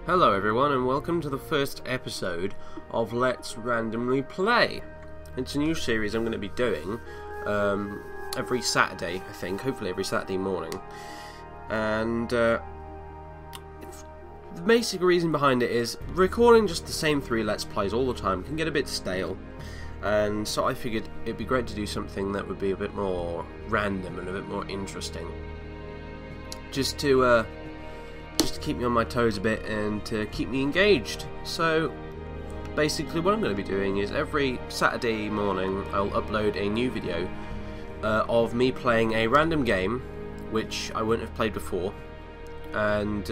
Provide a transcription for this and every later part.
Hello everyone and welcome to the first episode of Let's Randomly Play. It's a new series I'm going to be doing every Saturday, I think, hopefully every Saturday morning. And the basic reason behind it is recording just the same three Let's Plays all the time can get a bit stale. And so I figured it'd be great to do something that would be a bit more random and a bit more interesting. Just to keep me on my toes a bit and to keep me engaged. So basically what I'm going to be doing is every Saturday morning I'll upload a new video of me playing a random game which I wouldn't have played before, and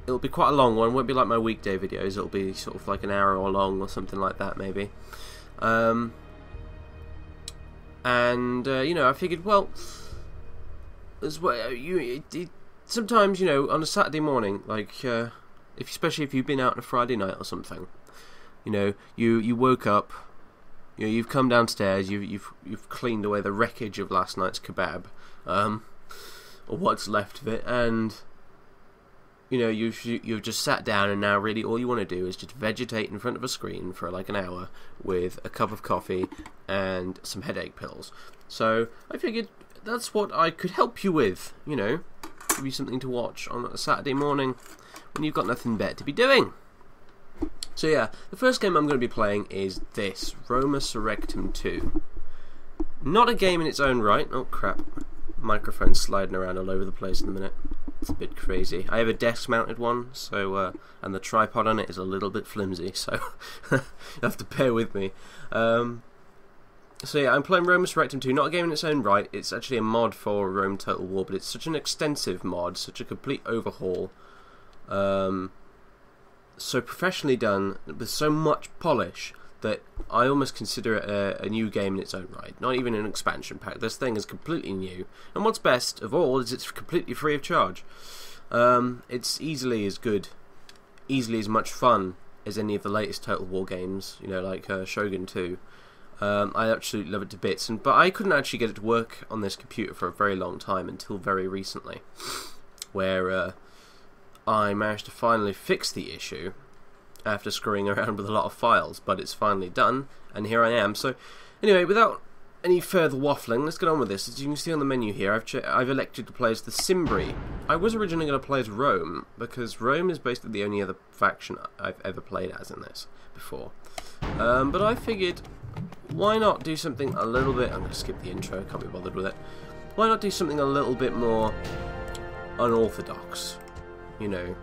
it'll be quite a long one. It won't be like my weekday videos, it'll be sort of like an hour or long or something like that maybe. You know, I figured, well, as well, sometimes, you know, on a Saturday morning, like, especially if you've been out on a Friday night or something, you know, you woke up, you know, you've come downstairs, you've cleaned away the wreckage of last night's kebab, or what's left of it, and you know, you've just sat down, and now really all you want to do is just vegetate in front of a screen for like an hour with a cup of coffee and some headache pills. So I figured that's what I could help you with, you know. Give you something to watch on a Saturday morning when you've got nothing better to be doing. So yeah, the first game I'm going to be playing is this, Roma Surrectum 2. Not a game in its own right. Oh crap, microphone's sliding around all over the place in a minute. It's a bit crazy. I have a desk mounted one, so and the tripod on it is a little bit flimsy, so you have to bear with me. So yeah, I'm playing Roma Surrectum 2, not a game in its own right. It's actually a mod for Rome Total War, but it's such an extensive mod, such a complete overhaul, so professionally done, with so much polish, that I almost consider it a new game in its own right, not even an expansion pack. This thing is completely new, and what's best of all is it's completely free of charge. It's easily as good, easily as much fun as any of the latest Total War games, you know, like Shogun 2. I absolutely love it to bits, but I couldn't actually get it to work on this computer for a very long time until very recently, where I managed to finally fix the issue after screwing around with a lot of files, but it's finally done, and here I am. So anyway, without any further waffling, let's get on with this. As you can see on the menu here, I've elected to play as the Cimbri. I was originally going to play as Rome, because Rome is basically the only other faction I've ever played as in this before. But I figured, why not do something a little bit... I'm going to skip the intro, can't be bothered with it. Why not do something a little bit more unorthodox, you know?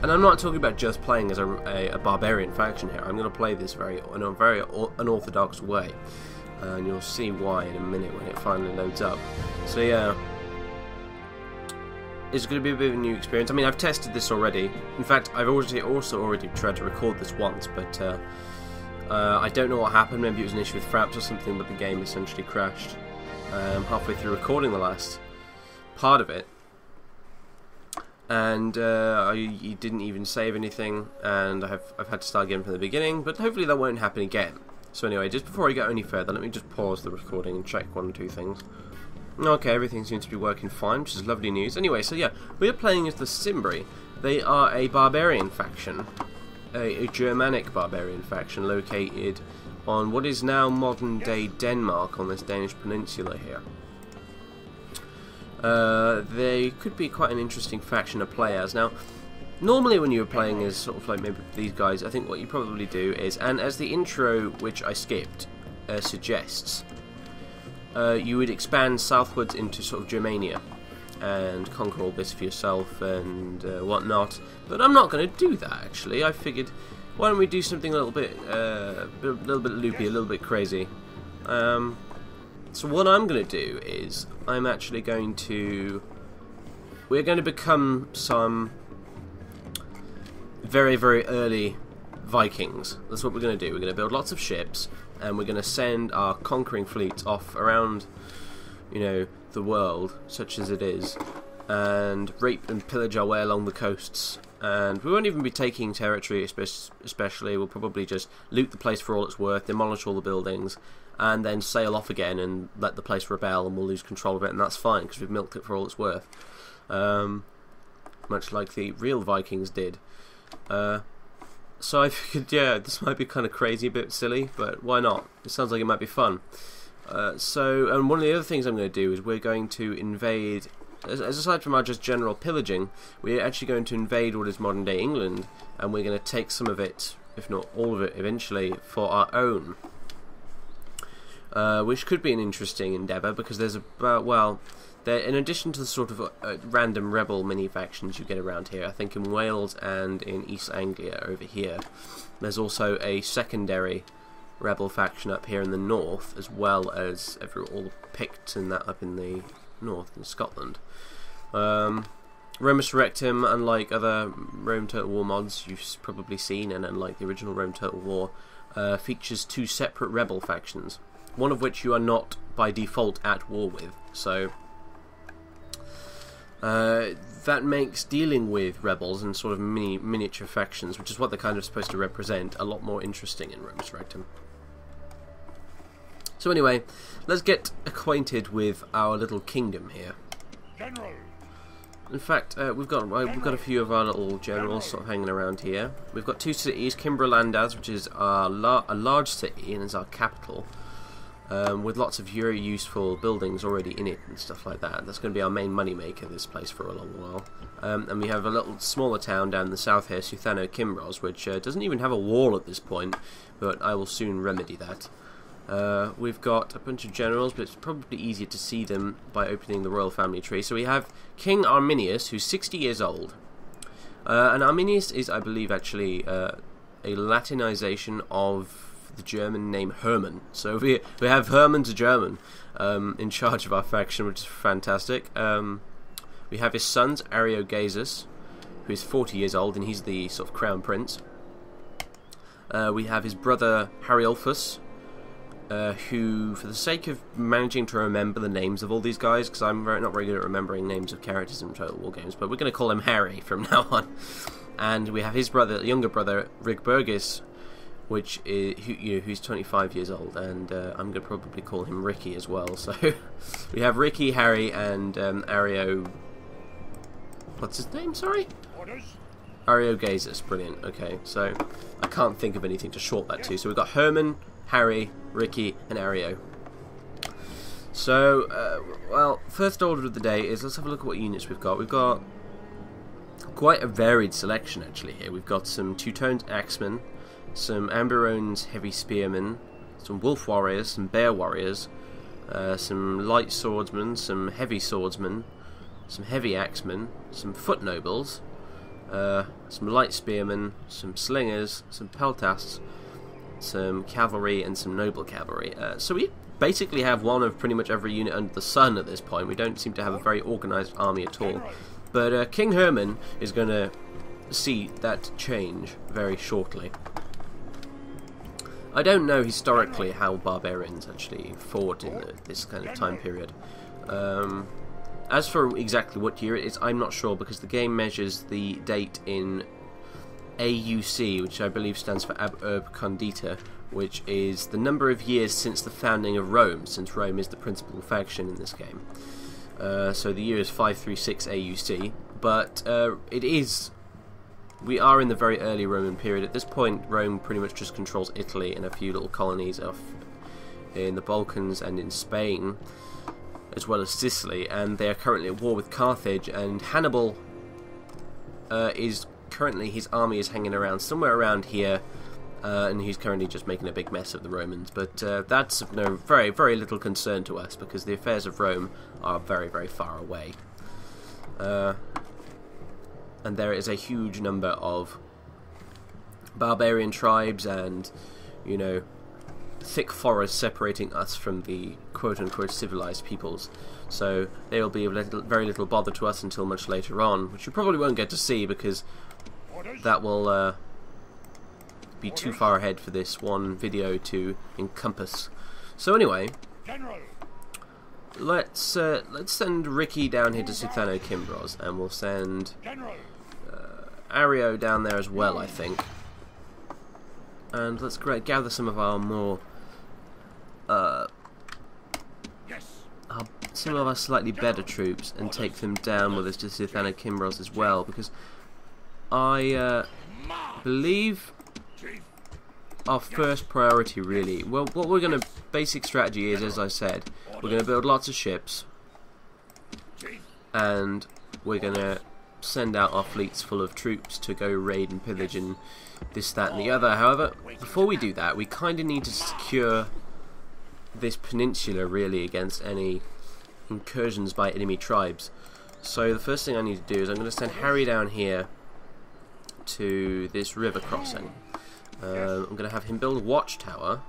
And I'm not talking about just playing as a barbarian faction here. I'm going to play this in a very unorthodox way. And you'll see why in a minute when it finally loads up. So yeah, it's going to be a bit of a new experience. I mean, I've tested this already. In fact, I've also already tried to record this once, but I don't know what happened. Maybe it was an issue with fraps or something, but the game essentially crashed halfway through recording the last part of it. And I didn't even save anything, and I've had to start again from the beginning, but hopefully that won't happen again. So anyway, just before I go any further, let me just pause the recording and check one or two things. Okay, everything seems to be working fine, which is lovely news. Anyway, so yeah, we're playing as the Cimbri. They are a barbarian faction, a Germanic barbarian faction located on what is now modern-day Denmark, on this Danish peninsula here. They could be quite an interesting faction to play as. Now, normally when you're playing as sort of like maybe these guys, I think what you probably do is, and as the intro, which I skipped, suggests, you would expand southwards into sort of Germania and conquer all this for yourself and whatnot. But I'm not going to do that, actually. I figured, why don't we do something a little bit loopy, a little bit crazy. So what I'm going to do is, I'm actually going to... We're going to become some very, very early Vikings. That's what we're going to do. We're going to build lots of ships, and we're going to send our conquering fleets off around, you know, the world, such as it is, and rape and pillage our way along the coasts. And we won't even be taking territory, especially. We'll probably just loot the place for all it's worth, demolish all the buildings, and then sail off again and let the place rebel, and we'll lose control of it, and that's fine because we've milked it for all it's worth. much like the real Vikings did. So I figured, yeah, this might be kind of crazy, a bit silly, but why not? It sounds like it might be fun. And one of the other things I'm going to do is we're going to invade, as aside from our just general pillaging, we're actually going to invade what is modern-day England, and we're going to take some of it, if not all of it, eventually, for our own. Which could be an interesting endeavour, because there's about, well, in addition to the sort of random rebel mini-factions you get around here, I think in Wales and in East Anglia over here, there's also a secondary rebel faction up here in the north, as well as all the Picts and that up in the north in Scotland. Roma Surrectum, unlike other Rome Total War mods you've probably seen, and unlike the original Rome Total War, features 2 separate rebel factions, one of which you are not by default at war with, so that makes dealing with rebels and sort of miniature factions, which is what they're kind of supposed to represent, a lot more interesting in Roma Surrectum. So anyway, let's get acquainted with our little kingdom here. General. In fact, we've got a few of our little generals sort of hanging around here. We've got 2 cities, Cimbri, which is a large city and is our capital, with lots of very useful buildings already in it and stuff like that. That's going to be our main money maker, this place, for a long while. And we have a little smaller town down in the south here, Cimbri, which doesn't even have a wall at this point, but I will soon remedy that. We've got a bunch of generals, but it's probably easier to see them by opening the royal family tree. So we have King Arminius, who's 60 years old. And Arminius is, I believe, actually a Latinization of the German name Hermann. So we have Hermann to German in charge of our faction, which is fantastic. We have his sons, Ariogazus, who is 40 years old, and he's the sort of crown prince. We have his brother Hariolphus, who, for the sake of managing to remember the names of all these guys, because I'm not very good at remembering names of characters in Total War games, but we're going to call him Harry from now on. And we have his younger brother, Rigburgis, which is who's 25 years old, and I'm going to probably call him Ricky as well. So we have Ricky, Harry, and Ario. What's his name? Sorry. Ariogazus. Brilliant. Okay, so I can't think of anything to short that to. So we've got Hermann, Harry, Ricky, and Ario. So, well, first order of the day is let's have a look at what units we've got. We've got quite a varied selection actually here. We've got some two-toned axemen, some Amberones heavy spearmen, some wolf warriors, some bear warriors, some light swordsmen, some heavy swordsmen, some heavy axemen, some foot nobles, some light spearmen, some slingers, some peltasts, some cavalry, and some noble cavalry. So we basically have one of pretty much every unit under the sun at this point. We don't seem to have a very organised army at all. But King Hermann is going to see that change very shortly. I don't know historically how barbarians actually fought in this kind of time period. As for exactly what year it is, I'm not sure, because the game measures the date in AUC, which I believe stands for Ab Urb Condita, which is the number of years since the founding of Rome, since Rome is the principal faction in this game. So the year is 536 AUC, but we are in the very early Roman period. At this point, Rome pretty much just controls Italy and a few little colonies off in the Balkans and in Spain, as well as Sicily, and they are currently at war with Carthage, and Hannibal is currently, his army is hanging around somewhere around here, and he's currently just making a big mess of the Romans, but that's of no very, very little concern to us, because the affairs of Rome are very, very far away. And there is a huge number of barbarian tribes and, you know, thick forests separating us from the quote-unquote civilized peoples. So they will be of very little bother to us until much later on, which you probably won't get to see because that will be too far ahead for this one video to encompass. So anyway, let's send Ricky down here to Cimbri, and we'll send Ario down there as well, I think. And let's gather some of our more some of our slightly better troops and take them down with us to Cimbri Kimbros as well, because I believe our first priority really, well, what we're going to, basic strategy is, as I said, we're going to build lots of ships and we're going to send out our fleets full of troops to go raid and pillage and this, that and the other. However, before we do that, we kind of need to secure this peninsula really against any incursions by enemy tribes. So the first thing I need to do is I'm going to send Harry down here to this river crossing. I'm going to have him build a watchtower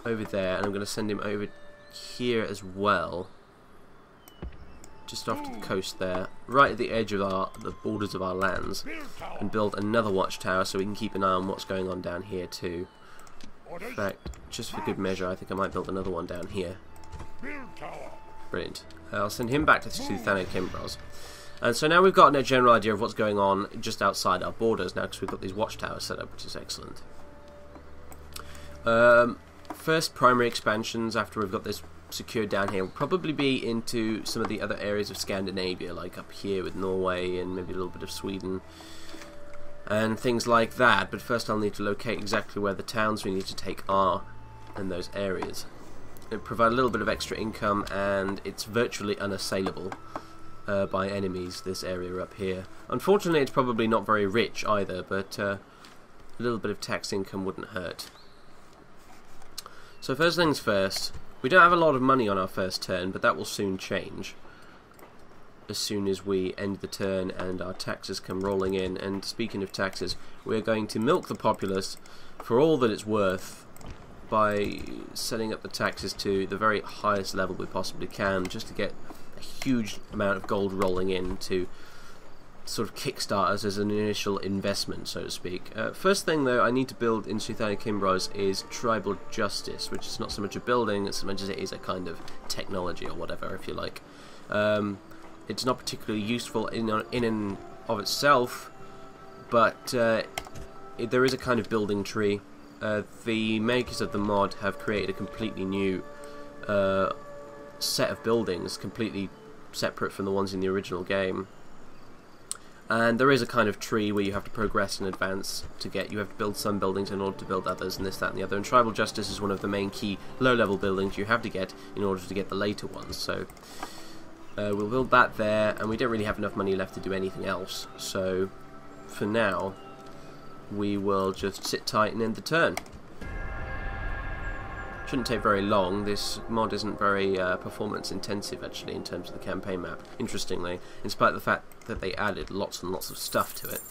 over there, and I'm going to send him over here as well, just off to the coast there, right at the edge of the borders of our lands, and build another watchtower so we can keep an eye on what's going on down here too. In fact, just for good measure, I think I might build another one down here. Brilliant. I'll send him back to Cimbri Kimbros. And so now we've gotten a general idea of what's going on just outside our borders now, because we've got these watchtowers set up, which is excellent. First primary expansions after we've got this secured down here will probably be into some of the other areas of Scandinavia, like up here with Norway and maybe a little bit of Sweden and things like that. But first I'll need to locate exactly where the towns we need to take are in those areas. It provides a little bit of extra income, and it's virtually unassailable by enemies, this area up here. Unfortunately, it's probably not very rich either, but a little bit of tax income wouldn't hurt. So first things first, we don't have a lot of money on our first turn, but that will soon change as soon as we end the turn and our taxes come rolling in. And speaking of taxes, we're going to milk the populace for all that it's worth by setting up the taxes to the very highest level we possibly can, just to get a huge amount of gold rolling in to sort of kickstart us as an initial investment, so to speak. First thing though I need to build in Cimbri Kimbros is tribal justice, which is not so much a building as much as it is a kind of technology or whatever, if you like. It's not particularly useful in and of itself, but there is a kind of building tree. The makers of the mod have created a completely new set of buildings, completely separate from the ones in the original game. And there is a kind of tree where you have to progress in advance to get. You have to build some buildings in order to build others, and this, that, and the other. And tribal justice is one of the main key low-level buildings you have to get in order to get the later ones. So we'll build that there, and we don't really have enough money left to do anything else. So for now, we will just sit tight and end the turn. Shouldn't take very long. This mod isn't very performance intensive actually in terms of the campaign map, interestingly, in spite of the fact that they added lots and lots of stuff to it.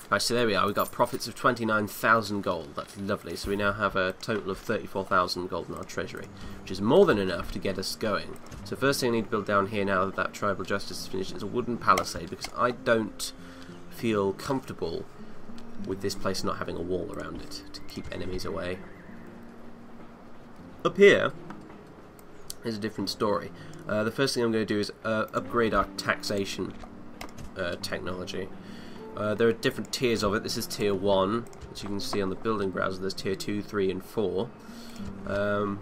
Right, so there we are, we got profits of 29,000 gold, that's lovely. So we now have a total of 34,000 gold in our treasury, which is more than enough to get us going. So first thing I need to build down here now that that tribal justice is finished is a wooden palisade, because I don't feel comfortable with this place not having a wall around it to keep enemies away. Up here is a different story. The first thing I'm going to do is upgrade our taxation technology. There are different tiers of it. This is tier 1, as you can see on the building browser. There's tier 2, 3 and 4. We're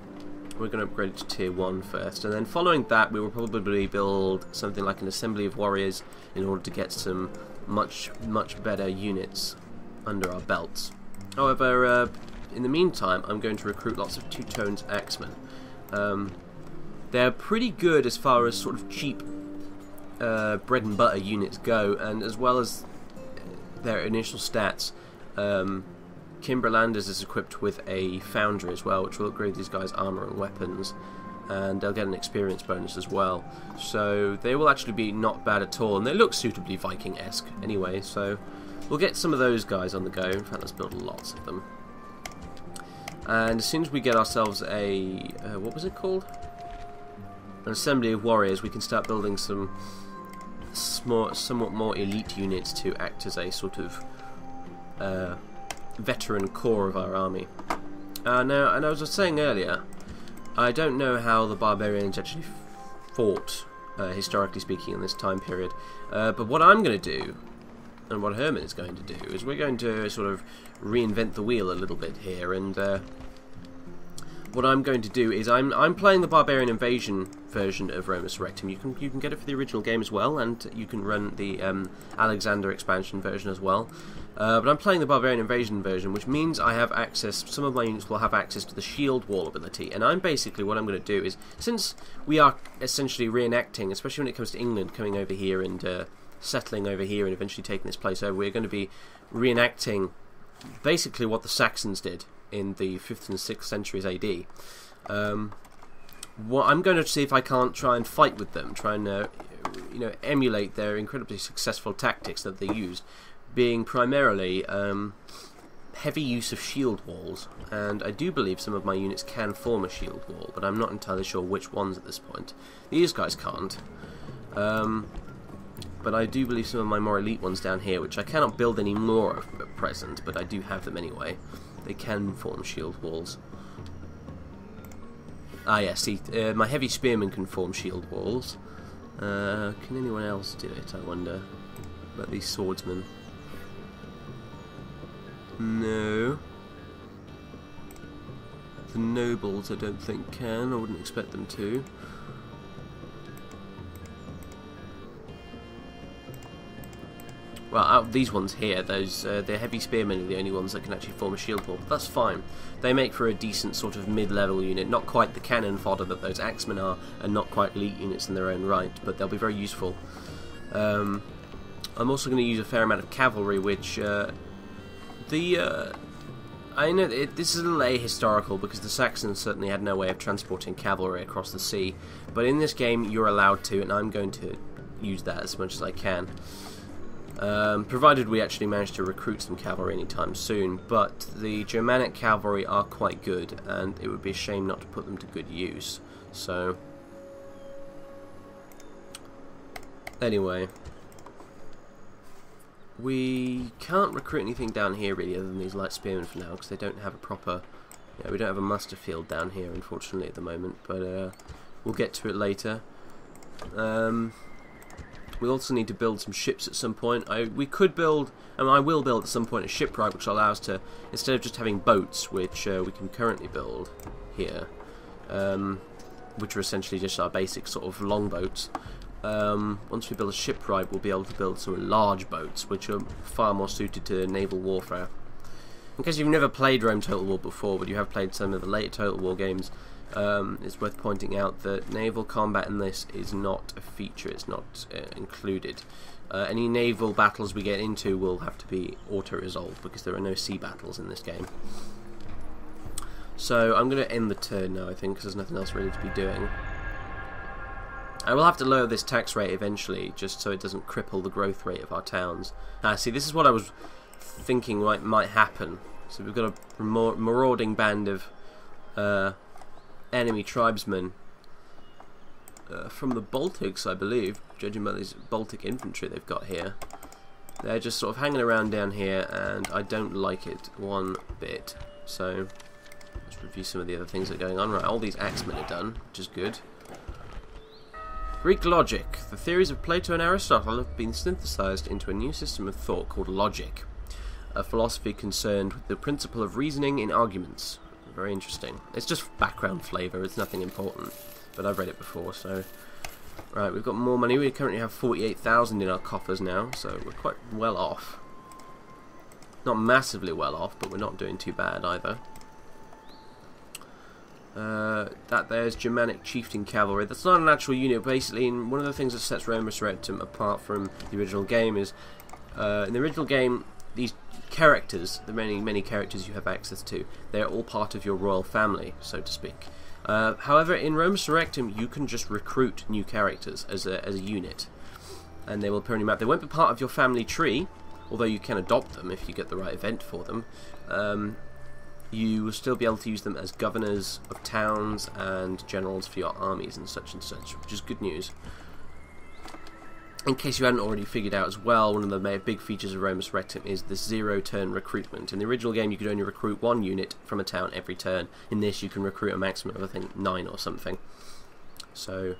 going to upgrade it to tier 1 first, and then following that we will probably build something like an assembly of warriors in order to get some much better units under our belts. However, in the meantime, I'm going to recruit lots of two-tones axemen. They're pretty good as far as sort of cheap bread and butter units go, and as well as their initial stats, Kimberlanders is equipped with a foundry as well, which will upgrade these guys' armor and weapons, and they'll get an experience bonus as well. So they will actually be not bad at all, and they look suitably Viking-esque anyway, so we'll get some of those guys on the go. In fact, let's build lots of them. And as soon as we get ourselves a, what was it called? An assembly of warriors, we can start building some somewhat more elite units to act as a sort of veteran core of our army. Now, and as I was saying earlier, I don't know how the barbarians actually fought, historically speaking, in this time period. But what I'm going to do, and what Herman is going to do, is we're going to sort of reinvent the wheel a little bit here, and what I'm going to do is I'm playing the Barbarian Invasion version of Roma Surrectum. You can get it for the original game as well, and you can run the Alexander expansion version as well. But I'm playing the Barbarian Invasion version, which means I have access. Some of my units will have access to the shield wall ability, and I'm basically what I'm going to do is, since we are essentially reenacting, especially when it comes to England, coming over here and settling over here and eventually taking this place over, we're going to be reenacting basically what the Saxons did in the 5th and 6th centuries AD. What I'm going to see if I can't try and fight with them, try and emulate their incredibly successful tactics that they used, being primarily heavy use of shield walls, and I do believe some of my units can form a shield wall, but I'm not entirely sure which ones at this point. These guys can't. But I do believe some of my more elite ones down here, which I cannot build any more of at present, but I do have them anyway. They can form shield walls. Ah, yeah, see, my heavy spearmen can form shield walls. Can anyone else do it, I wonder? About these swordsmen? No. The nobles, I don't think can. I wouldn't expect them to. Well, out of these ones here, those the heavy spearmen are the only ones that can actually form a shield wall, but that's fine. They make for a decent sort of mid-level unit, not quite the cannon fodder that those axemen are, and not quite elite units in their own right, but they'll be very useful. I'm also going to use a fair amount of cavalry, which I know this is a little ahistorical because the Saxons certainly had no way of transporting cavalry across the sea, but in this game you're allowed to, and I'm going to use that as much as I can. Provided we actually manage to recruit some cavalry anytime soon, but the Germanic cavalry are quite good, and it would be a shame not to put them to good use. So, anyway, we can't recruit anything down here really other than these light spearmen for now, because they don't have a proper, we don't have a muster field down here unfortunately at the moment, but we'll get to it later. We also need to build some ships at some point. We could build, and I will build at some point, a shipwright which will allow us to, instead of just having boats, which we can currently build here, which are essentially just our basic sort of longboats. Once we build a shipwright, we'll be able to build some large boats, which are far more suited to naval warfare. In case you've never played Rome Total War before, but you have played some of the later Total War games, it's worth pointing out that naval combat in this is not a feature, it's not included. Any naval battles we get into will have to be auto-resolved because there are no sea battles in this game. So I'm going to end the turn now, I think, because there's nothing else really to be doing. I will have to lower this tax rate eventually, just so it doesn't cripple the growth rate of our towns. See, this is what I was thinking might happen. So we've got a marauding band of enemy tribesmen from the Baltics, I believe, judging by these Baltic infantry they've got here. They're just sort of hanging around down here, and I don't like it one bit. So let's review some of the other things that are going on. Right, all these axemen are done, which is good. Greek logic. The theories of Plato and Aristotle have been synthesized into a new system of thought called logic, a philosophy concerned with the principle of reasoning in arguments. Very interesting. It's just background flavour, it's nothing important, but I've read it before, so... Right, we've got more money. We currently have 48,000 in our coffers now, so we're quite well off. Not massively well off, but we're not doing too bad either. That there's Germanic chieftain cavalry. That's not an actual unit. Basically, one of the things that sets Roma Surrectum apart from the original game is, in the original game, these characters, the many characters you have access to, they're all part of your royal family, so to speak. However, in Roma Surrectum, you can just recruit new characters as a unit, and they will appear on your map. They won't be part of your family tree, although you can adopt them if you get the right event for them. You will still be able to use them as governors of towns and generals for your armies and such, which is good news. In case you hadn't already figured out as well, one of the big features of Roma Surrectum is the zero-turn recruitment. In the original game, you could only recruit one unit from a town every turn. In this, you can recruit a maximum of, I think, 9 or something. So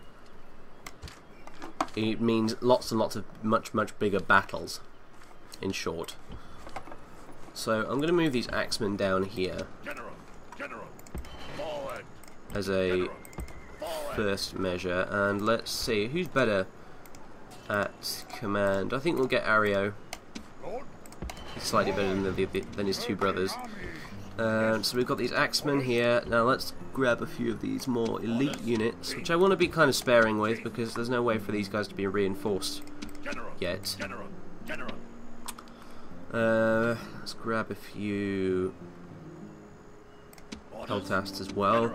it means lots and lots of much bigger battles, in short. So I'm going to move these axemen down here. General, forward. as a first measure, and let's see who's better at command. I think we'll get Ario. He's slightly better than his two brothers. So we've got these axemen here. Now let's grab a few of these more elite units, which I want to be kind of sparing with because there's no way for these guys to be reinforced yet. Let's grab a few Peltasts as well.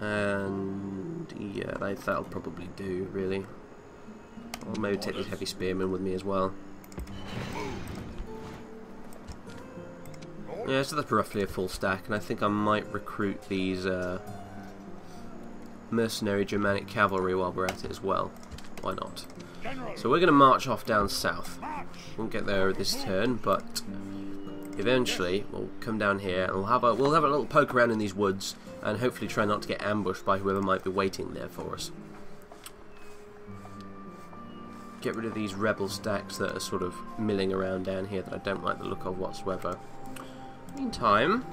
And yeah, that'll probably do, really. I'll maybe take these heavy spearmen with me as well. Yeah, so that's roughly a full stack, and I think I might recruit these mercenary Germanic cavalry while we're at it as well. Why not? So we're going to march off down south. Won't get there this turn, but eventually we'll come down here and we'll have a little poke around in these woods and hopefully try not to get ambushed by whoever might be waiting there for us. Get rid of these rebel stacks that are sort of milling around down here that I don't like the look of whatsoever. Meantime,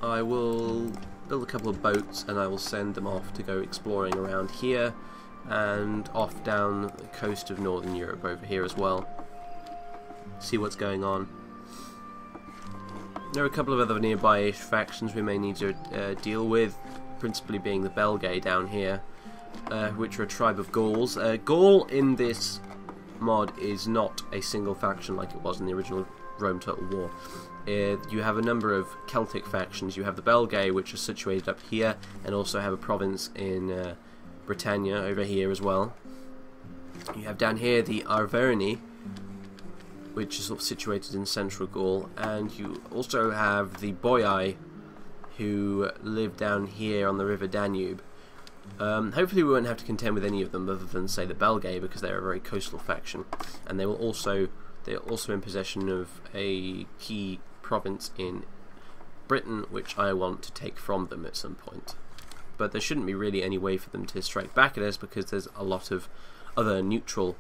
I will build a couple of boats and I will send them off to go exploring around here and off down the coast of Northern Europe over here as well. See what's going on. There are a couple of other nearby-ish factions we may need to deal with, principally being the Belgae down here, which are a tribe of Gauls. Gaul in this mod is not a single faction like it was in the original Rome Total War. You have a number of Celtic factions. You have the Belgae, which are situated up here, and also have a province in Britannia over here as well. You have down here the Arverni, which is sort of situated in central Gaul, and you also have the Boii, who live down here on the river Danube. Hopefully we won't have to contend with any of them other than, say, the Belgae, because they're a very coastal faction, and they're also in possession of a key province in Britain, which I want to take from them at some point. But there shouldn't be really any way for them to strike back at us, because there's a lot of other neutral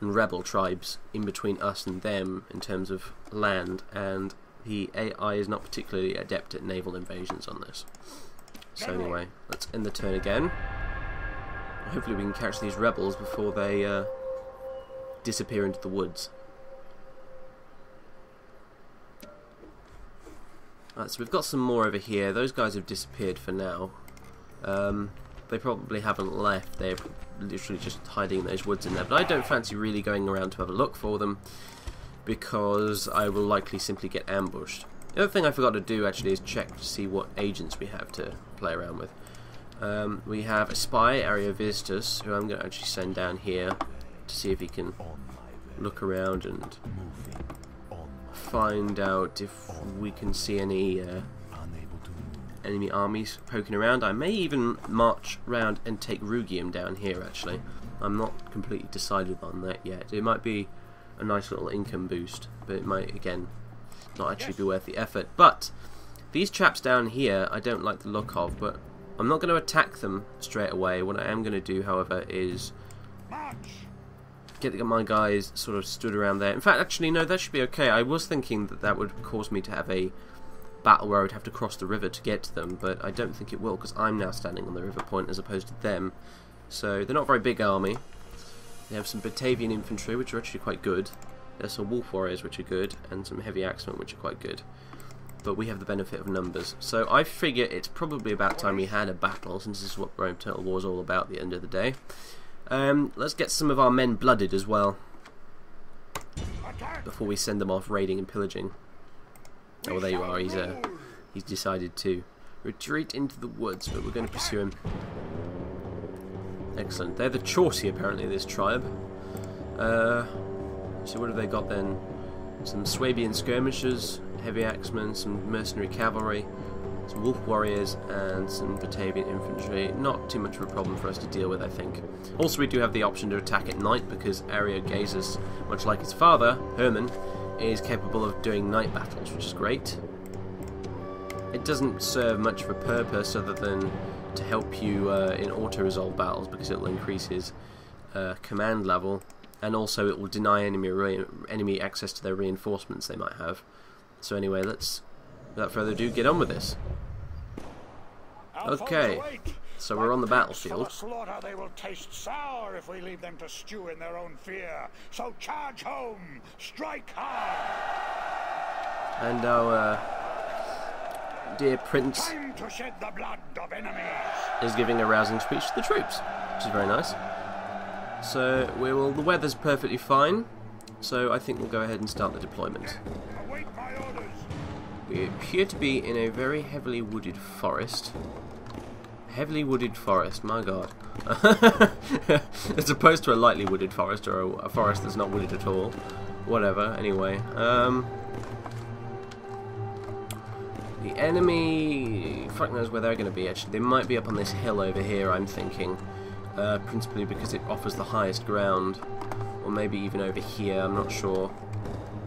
and rebel tribes in between us and them in terms of land, and the AI is not particularly adept at naval invasions on this. So anyway, let's end the turn again. Hopefully we can catch these rebels before they disappear into the woods. Right, so we've got some more over here. Those guys have disappeared for now. They probably haven't left. They're literally just hiding in those woods in there. But I don't fancy really going around to have a look for them, because I will likely simply get ambushed. The other thing I forgot to do actually is check to see what agents we have to play around with. We have a spy, Ariovistus, who I'm going to actually send down here to see if he can look around and find out if we can see any enemy armies poking around. I may even march round and take Rugium down here, actually. I'm not completely decided on that yet. It might be a nice little income boost, but it might, again, not actually be worth the effort. But these chaps down here I don't like the look of, but I'm not going to attack them straight away. What I am going to do, however, is get my guys sort of stood around there. In fact, actually, no, that should be okay. I was thinking that that would cause me to have a battle where I would have to cross the river to get to them, but I don't think it will, because I'm now standing on the river point as opposed to them. So they're not a very big army. They have some Batavian infantry, which are actually quite good. There's some wolf warriors, which are good, and some heavy axemen, which are quite good. But we have the benefit of numbers. So I figure it's probably about time we had a battle, since this is what Rome Total War is all about at the end of the day. Let's get some of our men blooded as well, before we send them off raiding and pillaging. Oh, well, there you are. He's decided to retreat into the woods, but we're going to pursue him. Excellent. They're the Chauci, apparently, this tribe. So what have they got then? Some Swabian skirmishers, heavy axemen, some mercenary cavalry, some wolf warriors, and some Batavian infantry. Not too much of a problem for us to deal with, I think. Also, we do have the option to attack at night, because Ariogazus, much like his father, Herman, is capable of doing night battles, which is great. It doesn't serve much of a purpose other than to help you in auto-resolve battles, because it will increase his command level, and also it will deny enemy access to their reinforcements they might have. So anyway, let's without further ado, get on with this. Okay, so we're on the battlefield. They will taste sour if we leave them to stew in their own fear. So charge home, strike hard. And our dear prince Time to shed the blood of enemies. is giving a rousing speech to the troops, which is very nice. So the weather's perfectly fine, so I think we'll go ahead and start the deployment. Await my orders. We appear to be in a very heavily wooded forest. Heavily wooded forest, my god. As opposed to a lightly wooded forest, or a forest that's not wooded at all. Whatever, anyway. The enemy, fuck knows where they're going to be actually. They might be up on this hill over here, I'm thinking. Principally because it offers the highest ground. Or maybe even over here, I'm not sure.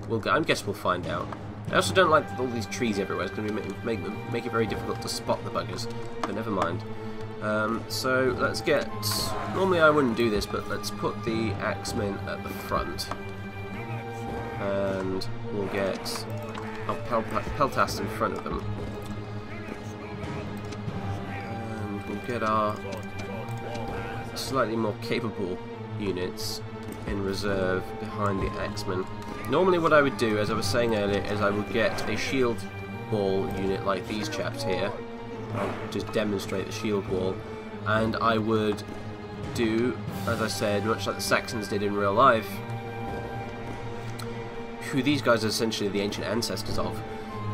I guess we'll find out. I also don't like all these trees everywhere. It's going to make it very difficult to spot the buggers. But never mind. So let's get... Normally I wouldn't do this, but let's put the axemen at the front. And we'll get our peltasts in front of them. And we'll get our slightly more capable units in reserve behind the axemen. Normally what I would do, as I was saying earlier, is I would get a shield wall unit like these chaps here. I'll just demonstrate the shield wall. And I would do, as I said, much like the Saxons did in real life, who these guys are essentially the ancient ancestors of,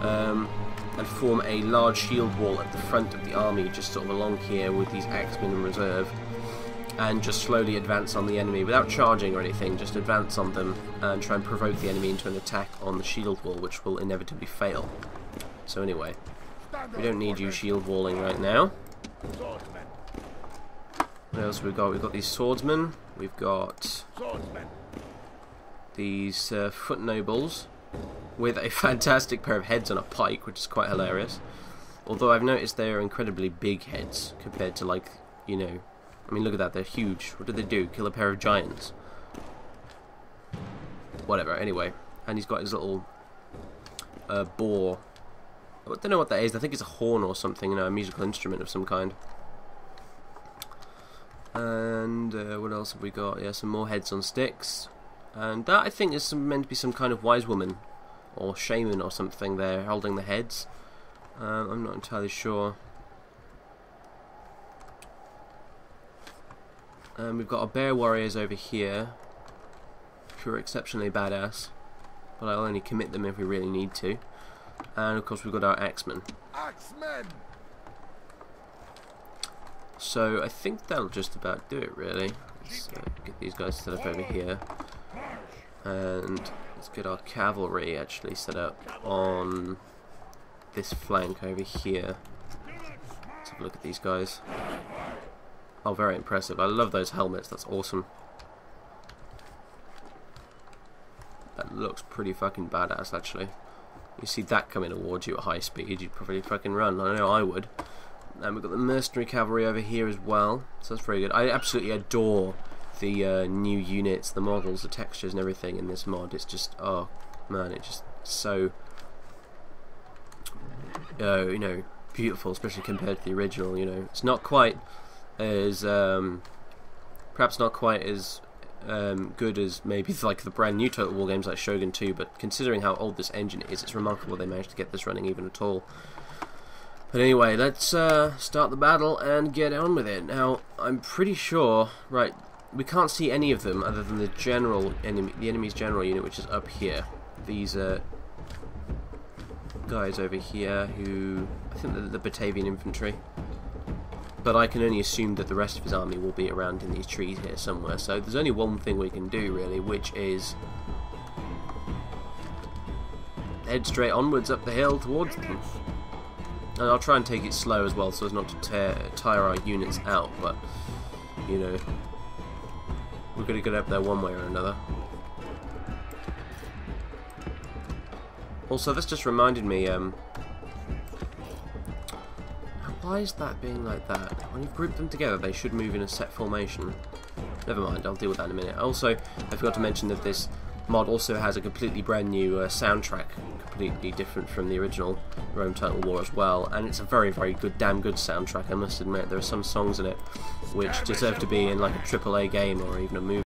and form a large shield wall at the front of the army, just sort of along here with these axemen in reserve. And just slowly advance on the enemy without charging or anything, just advance on them and try and provoke the enemy into an attack on the shield wall, which will inevitably fail. So anyway, we don't need you shield walling right now. What else have we got? We've got these swordsmen, we've got these foot nobles with a fantastic pair of heads on a pike, which is quite hilarious. Although I've noticed they are incredibly big heads compared to, like, you know, I mean, look at that, they're huge. What do they do? Kill a pair of giants. Whatever, anyway. And he's got his little boar. I don't know what that is. I think it's a horn or something, you know, a musical instrument of some kind. And what else have we got? Yeah, some more heads on sticks. And that, I think, is meant to be some kind of wise woman or shaman or something there, holding the heads. I'm not entirely sure. We've got our bear warriors over here, who are exceptionally badass, but I'll only commit them if we really need to. And of course we've got our axemen. Axemen! So I think that'll just about do it, really. Let's get these guys set up over here, and let's get our cavalry actually set up on this flank over here. Let's have a look at these guys. Oh, very impressive. I love those helmets, that's awesome. That looks pretty fucking badass, actually. You see that coming towards you at high speed, you'd probably fucking run. I know I would. And we've got the mercenary cavalry over here as well, so that's very good. I absolutely adore the new units, the models, the textures and everything in this mod. It's just, oh man, it's just so, you know, beautiful, especially compared to the original, you know. It's not quite as perhaps not quite as good as maybe like the brand new Total War games like Shogun 2, but considering how old this engine is, it's remarkable they managed to get this running even at all. But anyway, let's start the battle and get on with it. Now, I'm pretty sure, right, we can't see any of them other than the enemy's general unit, which is up here. These guys over here, who I think they're the Batavian infantry. But I can only assume that the rest of his army will be around in these trees here somewhere. So there's only one thing we can do, really, which is head straight onwards up the hill towards them. And I'll try and take it slow as well, so as not to tire our units out. But, you know, we're going to get up there one way or another. Also, this just reminded me, why is that being like that? When you group them together, they should move in a set formation. Never mind, I'll deal with that in a minute. Also, I forgot to mention that this mod also has a completely brand new soundtrack, completely different from the original Rome Total War as well, and it's a very, very good, damn good soundtrack, I must admit. There are some songs in it which deserve to be in like a AAA game or even a movie.